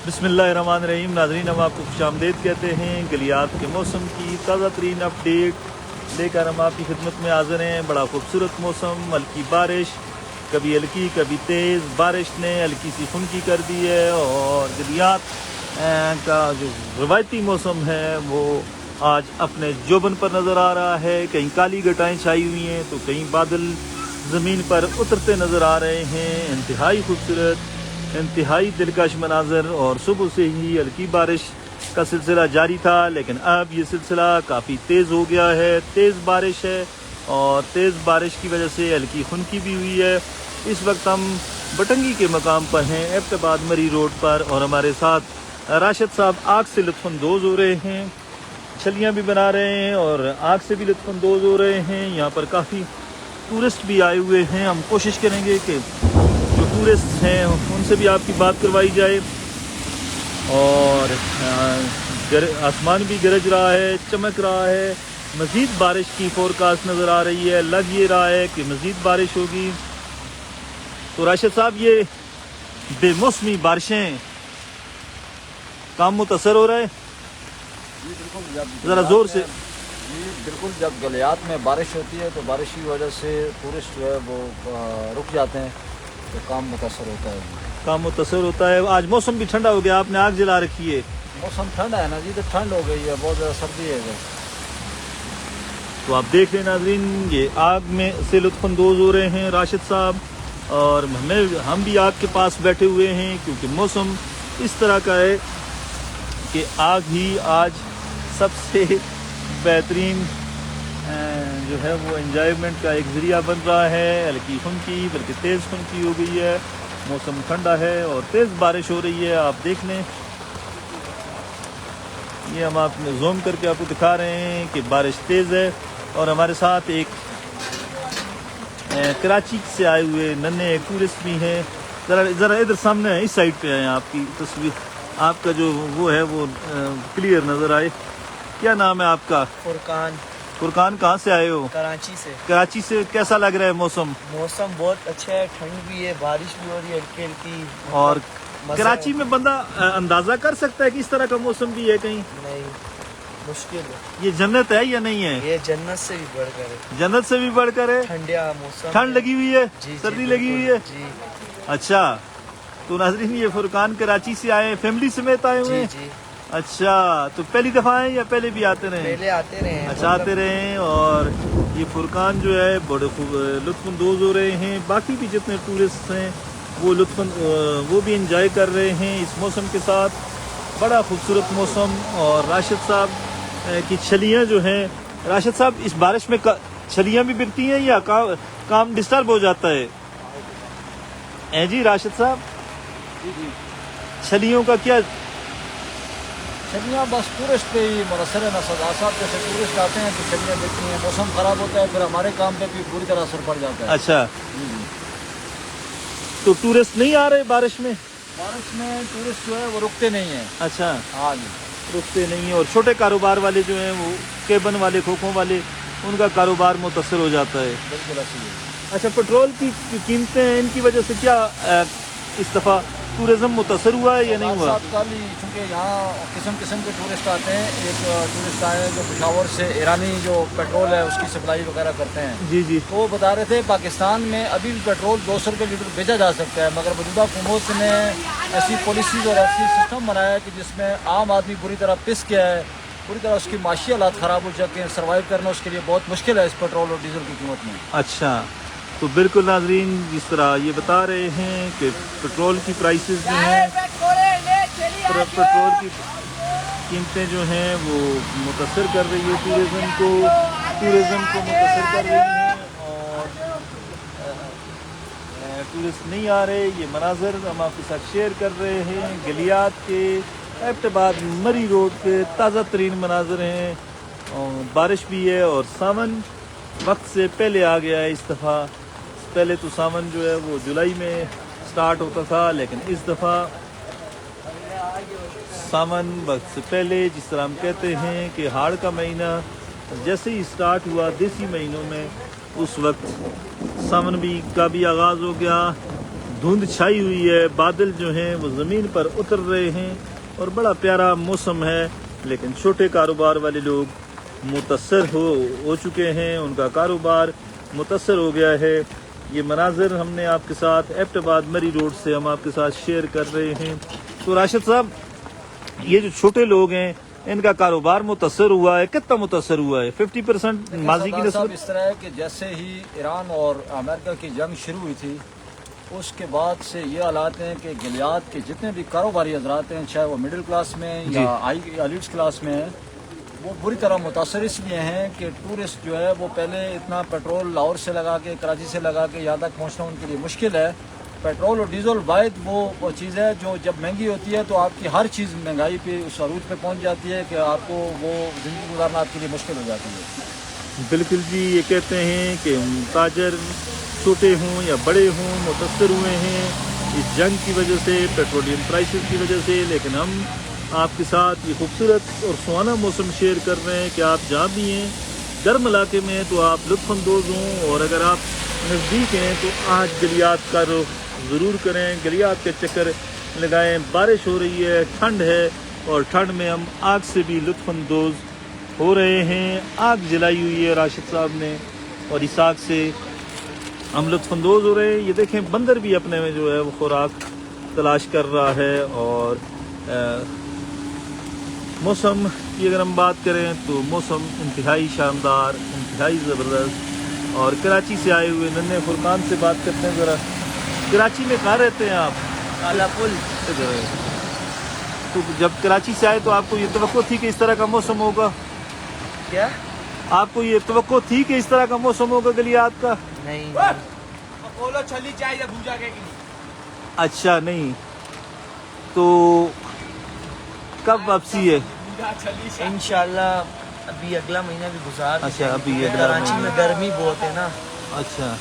بسم اللہ الرحمن الرحیم. ناظرین، ہم آپ کو خوش آمدید کہتے ہیں. گلیات کے موسم کی تازہ ترین اپڈیٹ لے کر ہم آپ کی خدمت میں حاضر ہیں. بڑا خوبصورت موسم، ہلکی بارش، کبھی ہلکی کبھی تیز بارش نے ہلکی سی خنکی کر دی ہے، اور گلیات کا جو روایتی موسم ہے وہ آج اپنے جوبن پر نظر آ رہا ہے. کہیں کالی گٹائیں چھائی ہوئی ہیں تو کہیں بادل زمین پر اترتے نظر آ رہے ہیں. انتہائی خوبصورت، انتہائی دلکش مناظر، اور صبح سے ہی ہلکی بارش کا سلسلہ جاری تھا، لیکن اب یہ سلسلہ کافی تیز ہو گیا ہے. تیز بارش ہے، اور تیز بارش کی وجہ سے ہلکی خنکی بھی ہوئی ہے. اس وقت ہم بٹنگی کے مقام پر ہیں، ایبٹ مری روڈ پر، اور ہمارے ساتھ راشد صاحب آگ سے لطف اندوز ہو رہے ہیں، چھلیاں بھی بنا رہے ہیں اور آگ سے بھی لطف اندوز ہو رہے ہیں. یہاں پر کافی ٹورسٹ بھی آئے ہوئے ہیں. ہم کوشش کریں گے کہ جو ٹورسٹ ہیں ان سے بھی آپ کی بات کروائی جائے. اور آسمان بھی گرج رہا ہے، چمک رہا ہے. مزید بارش کی فورکاسٹ نظر آ رہی ہے، لگ یہ رہا ہے کہ مزید بارش ہوگی. تو راشد صاحب، یہ بے موسمی بارشیں کام متاثر ہو رہا ہے؟ جی بالکل، ذرا زور سے. جی بالکل، جب گلیات میں بارش ہوتی ہے تو بارش کی وجہ سے ٹورسٹ جو ہے وہ رک جاتے ہیں، تو کام متاثر ہوتا ہے. کام متاثر ہوتا ہے. آج موسم بھی ٹھنڈا ہو گیا، آپ نے آگ جلا رکھی ہے. موسم ٹھنڈا ہے نا جی، تو ٹھنڈ ہو گئی ہے، بہت زیادہ سردی ہے ادھر. تو آپ دیکھ لیں ناظرین، یہ آگ میں سے لطف اندوز ہو رہے ہیں راشد صاحب، اور ہم بھی آگ کے پاس بیٹھے ہوئے ہیں، کیونکہ موسم اس طرح کا ہے کہ آگ ہی آج سب سے بہترین جو ہے وہ انجوائمنٹ کا ایک ذریعہ بن رہا ہے. ہلکی خنکی بلکہ تیز خنکی ہو گئی ہے، موسم ٹھنڈا ہے اور تیز بارش ہو رہی ہے. آپ دیکھ لیں، یہ ہم آپ نے زوم کر کے آپ کو دکھا رہے ہیں کہ بارش تیز ہے. اور ہمارے ساتھ ایک کراچی سے آئے ہوئے ننھے ایک ٹورسٹ بھی ہیں. ذرا ادھر سامنے ہیں، اس سائڈ پہ ہیں، آپ کی تصویر، آپ کا جو وہ ہے وہ کلیئر نظر آئے. کیا نام ہے آپ کا؟ فرقان. فرقان، کہاں سے آئے ہو؟ کراچی سے. کراچی سے. کیسا لگ رہا ہے موسم؟ موسم بہت اچھا ہے، ٹھنڈ بھی ہے، بارش بھی ہو رہی ہے ہلکی ہلکی. اور کراچی میں بندہ اندازہ کر سکتا ہے کہ اس طرح کا موسم بھی ہے کہیں؟ نہیں، مشکل ہے. یہ جنت ہے یا نہیں ہے؟ یہ جنت سے بھی بڑھ کر ہے. جنت سے بھی بڑھ کر ہے. ٹھنڈیا موسم، ٹھنڈ لگی ہوئی ہے، جی سردی بالکل. لگی ہوئی ہے. جی اچھا، تو ناظرین یہ فرقان کراچی سے آئے ہیں، فیملی سمیت آئے ہوئے جی ہیں؟ جی. اچھا، تو پہلی دفعہ آئے یا پہلے بھی آتے رہے؟ پہلے آتے رہے ہیں. اچھا، آتے رہے ہیں. اور یہ فرقان جو ہے بڑے خوب لطف اندوز ہو رہے ہیں. باقی بھی جتنے ٹورسٹ ہیں وہ بھی انجوائے کر رہے ہیں اس موسم کے ساتھ. بڑا خوبصورت موسم. اور راشد صاحب کی چھلیاں جو ہیں، راشد صاحب اس بارش میں چھلیاں بھی گرتی ہیں یا کام ڈسٹرب ہو جاتا ہے؟ جی راشد صاحب، جی جی، چھلیوں کا کیا؟ چھلیاں بس ٹورسٹ پہ ہی منحصر ہے نا. سردار صاحب جیسے ٹورسٹ آتے ہیں تو چھلیاں دیکھتی ہیں، موسم خراب ہوتا ہے پھر ہمارے کام پہ بھی بری طرح اثر پڑ جاتا ہے. اچھا، جی جی. تو ٹورسٹ نہیں آ رہے بارش میں؟ بارش میں ٹورسٹ جو ہے وہ رکتے نہیں ہیں. اچھا، ہاں جی. رکتے نہیں ہیں. اور چھوٹے کاروبار والے جو ہیں، وہ کیبن والے، کھوکھوں والے، ان کا کاروبار متاثر ہو جاتا ہے. بالکل ایسی ہے. اچھا، پیٹرول کی قیمتیں ہیں، ان کی وجہ سے کیا اس دفعہ ٹورزم متاثر ہوا ہے یا نہیں ہوا؟ ساتھ کل ہی، چونکہ یہاں قسم قسم کے ٹورسٹ آتے ہیں. ایک ٹورسٹ آئے ہیں جو پشاور سے، ایرانی جو پیٹرول ہے اس کی سپلائی وغیرہ کرتے ہیں. جی جی. تو وہ بتا رہے تھے پاکستان میں ابھی بھی پیٹرول 200 روپے لیٹر بیچا جا سکتا ہے، مگر موجودہ حکومت نے ایسی پالیسیز اور ایسی سسٹم بنایا ہے کہ جس میں عام آدمی بری طرح پس گیا ہے، پوری طرح اس کی معاشی حالات خراب ہو چکے ہیں. سروائیو کرنا اس کے لیے بہت مشکل ہے اس پیٹرول اور ڈیزل کی قیمت میں. اچھا، تو بالکل ناظرین، جس طرح یہ بتا رہے ہیں کہ پیٹرول کی پرائسز جو ہیں، پیٹرول کی قیمتیں جو ہیں وہ متاثر کر رہی ہے ٹورزم کو متاثر کر رہی ہیں. اور ٹورسٹ نہیں آ رہے. یہ مناظر ہم آپ کے ساتھ شیئر کر رہے ہیں. گلیات کے ایبٹ مری روڈ کے تازہ ترین مناظر ہیں. اور بارش بھی ہے، اور ساون وقت سے پہلے آ گیا ہے اس دفعہ. پہلے تو ساون جو ہے وہ جولائی میں سٹارٹ ہوتا تھا، لیکن اس دفعہ ساون وقت سے پہلے، جس طرح ہم کہتے ہیں کہ ہاڑ کا مہینہ جیسے ہی سٹارٹ ہوا دیسی مہینوں میں، اس وقت ساون کا بھی آغاز ہو گیا. دھند چھائی ہوئی ہے, بادل جو ہیں وہ زمین پر اتر رہے ہیں اور بڑا پیارا موسم ہے, لیکن چھوٹے کاروبار والے لوگ متاثر ہو چکے ہیں, ان کا کاروبار متاثر ہو گیا ہے. یہ مناظر ہم نے آپ کے ساتھ ایبٹ آباد مری روڈ سے ہم آپ کے ساتھ شیئر کر رہے ہیں. تو راشد صاحب, یہ جو چھوٹے لوگ ہیں ان کا کاروبار متاثر ہوا ہے, کتنا متاثر ہوا ہے؟ 50% ماضی کی صاحب نسبت. اس طرح ہے کہ جیسے ہی ایران اور امریکہ کی جنگ شروع ہوئی تھی اس کے بعد سے یہ حالات ہیں کہ گلیات کے جتنے بھی کاروباری حضرات ہیں, چاہے وہ مڈل کلاس میں جی. یا ایلیٹس کلاس میں ہیں, وہ بری طرح متاثر اس لیے ہیں کہ ٹورسٹ جو ہے وہ پہلے اتنا پیٹرول لاہور سے لگا کے, کراچی سے لگا کے یہاں تک پہنچنا ان کے لیے مشکل ہے. پیٹرول اور ڈیزل واحد وہ چیز ہے جو جب مہنگی ہوتی ہے تو آپ کی ہر چیز مہنگائی پہ اس عروج پہ پہنچ جاتی ہے کہ آپ کو وہ زندگی گزارنا آپ کے لیے مشکل ہو جاتی ہے. بالکل جی, یہ کہتے ہیں کہ تاجر چھوٹے ہوں یا بڑے ہوں متاثر ہوئے ہیں اس جنگ کی وجہ سے, پیٹرولیم پرائسز کی وجہ سے, لیکن ہم آپ کے ساتھ یہ خوبصورت اور سہانا موسم شیئر کر رہے ہیں کہ آپ جہاں بھی ہیں گرم علاقے میں تو آپ لطف اندوز ہوں, اور اگر آپ نزدیک ہیں تو آج گلیات کا رخ ضرور کریں, گلیات کے چکر لگائیں. بارش ہو رہی ہے, ٹھنڈ ہے, اور ٹھنڈ میں ہم آگ سے بھی لطف اندوز ہو رہے ہیں. آگ جلائی ہوئی ہے راشد صاحب نے اور اس آگ سے ہم لطف اندوز ہو رہے ہیں. یہ دیکھیں بندر بھی اپنے میں جو ہے وہ خوراک تلاش کر رہا ہے. اور موسم کی اگر ہم بات کریں تو موسم انتہائی شاندار, انتہائی زبردست. اور کراچی سے آئے ہوئے ننھے فرقان سے بات کرتے ہیں ذرا. کراچی میں کہاں رہتے ہیں آپ؟ کالا پل. تو جب کراچی سے آئے تو آپ کو یہ توقع تھی کہ اس طرح کا موسم ہوگا؟ کیا؟ آپ کو یہ توقع تھی کہ اس طرح کا موسم ہوگا گلیات کا؟ نہیں. اچھا نہیں. تو کب واپسی ہے؟ انشاءاللہ ابھی اگلا مہینہ بھی گزار. اچھا, ابھی اگلا کراچی میں مہینہ. گرمی بہت ہے نا, اچھا,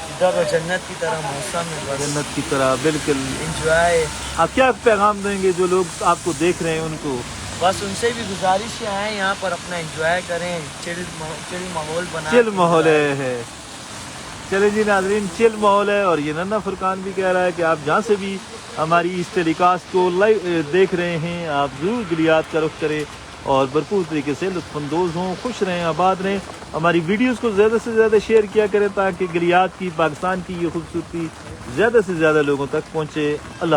ادھر جنت کی طرح موسم ہے, بس جنت کی طرح. بالکل. انجوائے. آپ کیا پیغام دیں گے جو لوگ آپ کو دیکھ رہے ہیں ان کو؟ بس ان سے بھی گزارش ہے آئیں یہاں پر اپنا انجوائے کریں, چل ماحول بنا. چل ماحول ہے. چلیں جی ناظرین, چل ماحول ہے. اور یہ ننھا فرقان بھی کہہ رہا ہے کہ آپ جہاں سے بھی ہماری اس ٹیلی کاسٹ کو لائیو دیکھ رہے ہیں آپ ضرور گلیات کا رخ کریں اور بھرپور طریقے سے لطف اندوز ہوں, خوش رہیں, آباد رہیں. ہماری ویڈیوز کو زیادہ سے زیادہ شیئر کیا کریں تاکہ گلیات کی, پاکستان کی یہ خوبصورتی زیادہ سے زیادہ لوگوں تک پہنچے. اللہ